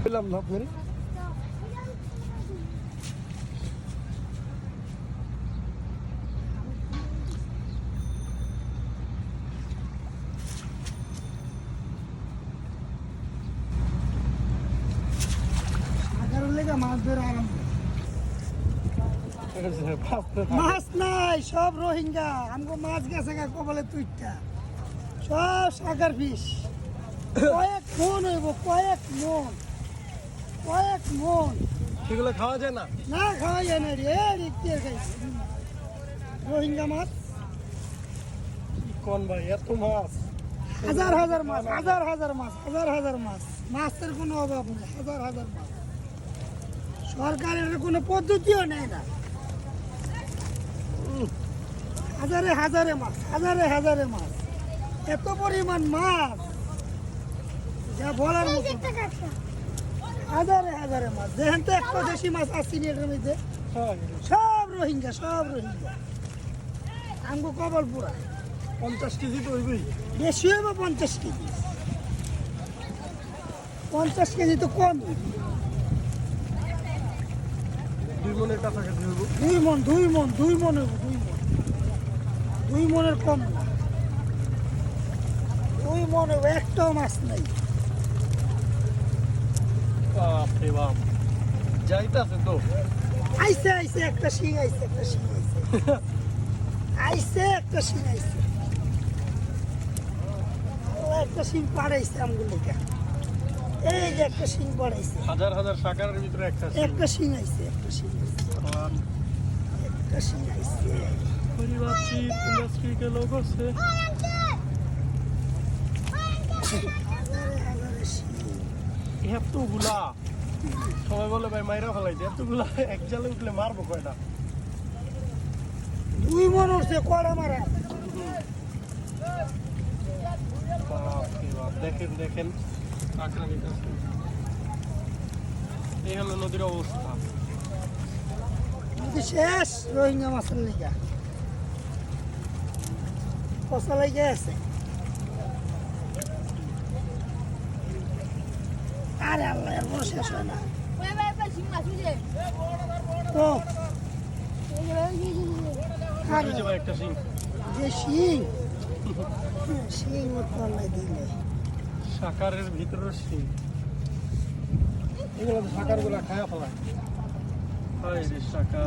পেলাম না আপনার মাছ ধরে আরাম মাছ নাই সব রোহিঙ্গা আমগো মাছ গেছে গা কবলে তুইটা সব সাগর ফিশ কয়েক মন হইব কয়েক মন সেগুলো খাওয়া যায় না না খাওয়া যায় না রে রোহিঙ্গা মাছ কোন ভাই এত মাছ হাজার মাছ মাছের কোনো অভাব নেই হাজার মাছ সরকারের কোনো পদ্ধতিও নেই না হাজারে মাছ এত পরিমাণ মাছ যা বলার মতো হাজারে মাছ দেখেন তো একটা দেশি মাছ আসছি এটার মধ্যে সব রোহিঙ্গা আমগো কবল পুরা 50 কেজি তো হইবই বেশি হইব 50 কেজি 50 কেজি তো কম দুই মনের কম না 2 মন একটাও মাছ নাই যাইতাছে তো আইছে একটা শিং আইছে একটা শিং পাড়াইছে আমগুলোকে এই যে একটা শিং পাড়াইছে হাজার সাকারের ভিতরে একটা শিং আইছে परिवाची इंडस्ट्री के लोगों से এতগুলা সবাই বলে ভাই মাইরা ফেলাইছে এতগুলা এক জালে উঠলে মারবো কয়টা 2 মন উঠছে কড়া মারা দেখেন এই হলো নদীর অবস্থা শেষ রোহিঙ্গা মাছের লেগা পচা লেগে আছে আরে আল্লাহ এর বড় শেষ হয় না শিং দিলে সাকারের ভিতরে শিং এগুলো সাকার গুলা খায়া ফেলায় সাকার